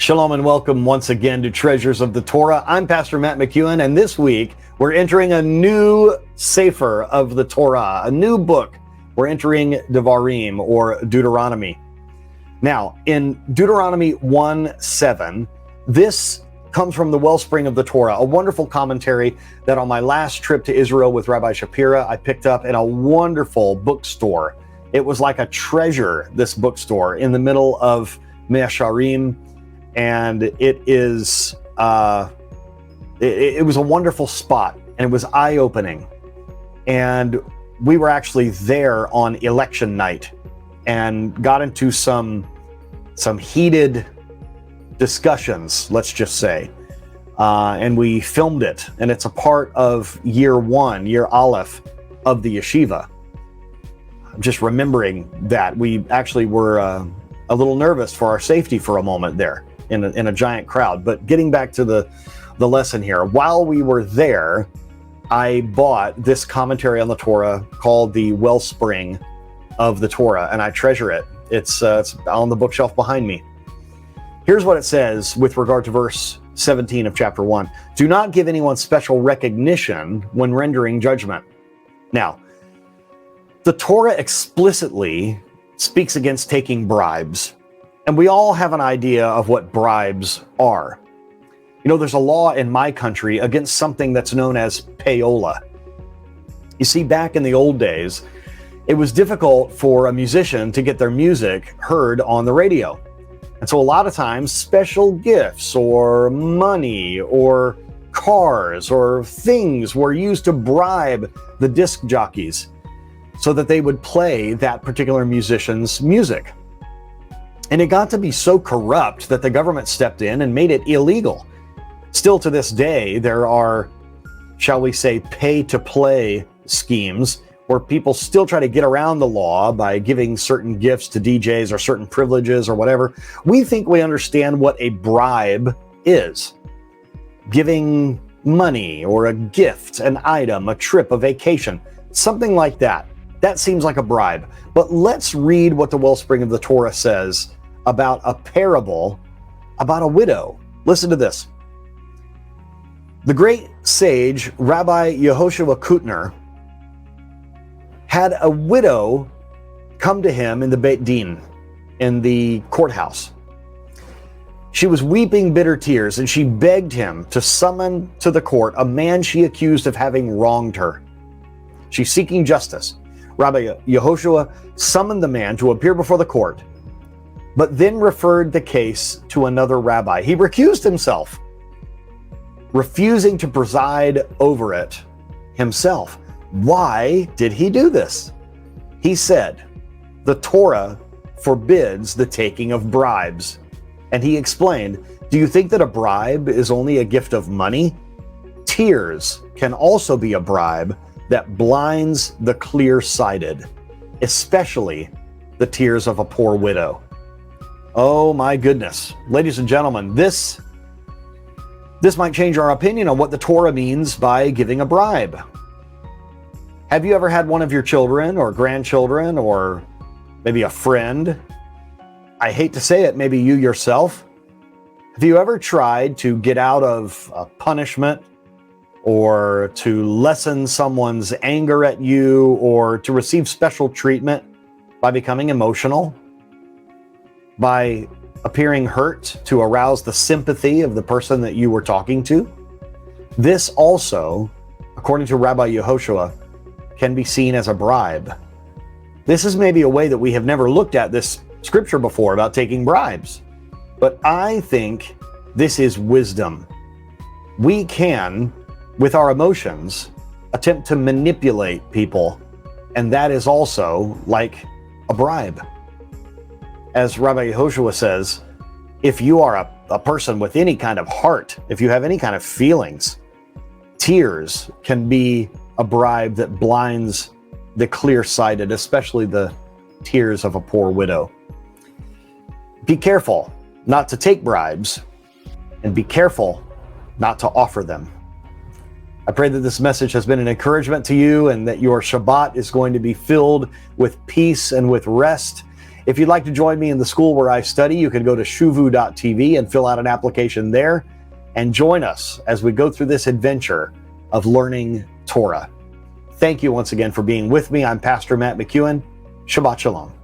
Shalom and welcome once again to Treasures of the Torah. I'm Pastor Matt McEwen, and this week we're entering a new Sefer of the Torah, a new book. We're entering Dewarim, or Deuteronomy. Now, in Deuteronomy 1:7, this comes from the wellspring of the Torah, a wonderful commentary that on my last trip to Israel with Rabbi Shapira, I picked up in a wonderful bookstore. It was like a treasure, this bookstore, in the middle of Mea Shearim. And it was a wonderful spot, and it was eye-opening. And we were actually there on election night and got into some heated discussions, let's just say. And we filmed it, and it's a part of year Aleph of the yeshiva. I'm just remembering that we actually were a little nervous for our safety for a moment there in a giant crowd. But getting back to the lesson here, while we were there, I bought this commentary on the Torah called the Wellspring of the Torah, and I treasure it. It's on the bookshelf behind me. Here's what it says with regard to verse 17 of chapter 1. Do not give anyone special recognition when rendering judgment. Now, the Torah explicitly speaks against taking bribes. And we all have an idea of what bribes are. You know, there's a law in my country against something that's known as payola. You see, back in the old days, it was difficult for a musician to get their music heard on the radio. And so a lot of times, special gifts or money or cars or things were used to bribe the disc jockeys so that they would play that particular musician's music. And it got to be so corrupt that the government stepped in and made it illegal. Still to this day, there are, shall we say, pay-to-play schemes where people still try to get around the law by giving certain gifts to DJs or certain privileges or whatever. We think we understand what a bribe is. Giving money or a gift, an item, a trip, a vacation, something like that. That seems like a bribe. But let's read what the wellspring of the Torah says about a parable about a widow. Listen to this. The great sage Rabbi Yehoshua Kutner had a widow come to him in the Beit Din, in the courthouse. She was weeping bitter tears, and she begged him to summon to the court a man she accused of having wronged her. She's seeking justice. Rabbi Yehoshua summoned the man to appear before the court, but then referred the case to another rabbi. He recused himself, refusing to preside over it himself. Why did he do this? He said, the Torah forbids the taking of bribes. And he explained, do you think that a bribe is only a gift of money? Tears can also be a bribe that blinds the clear-sighted, especially the tears of a poor widow. Oh my goodness. Ladies and gentlemen, this might change our opinion on what the Torah means by giving a bribe. Have you ever had one of your children or grandchildren or maybe a friend? I hate to say it, maybe you yourself. Have you ever tried to get out of a punishment or to lessen someone's anger at you or to receive special treatment by becoming emotional? By appearing hurt to arouse the sympathy of the person that you were talking to? This also, according to Rabbi Yehoshua, can be seen as a bribe. This is maybe a way that we have never looked at this scripture before about taking bribes. But I think this is wisdom. We can, with our emotions, attempt to manipulate people, and that is also like a bribe. As Rabbi Yehoshua says, if you are a person with any kind of heart, if you have any kind of feelings, tears can be a bribe that blinds the clear-sighted, especially the tears of a poor widow. Be careful not to take bribes, and be careful not to offer them. I pray that this message has been an encouragement to you and that your Shabbat is going to be filled with peace and with rest If you'd like to join me in the school where I study, you can go to shuvu.tv and fill out an application there and join us as we go through this adventure of learning Torah. Thank you once again for being with me. I'm Pastor Matt McEwen. Shabbat Shalom.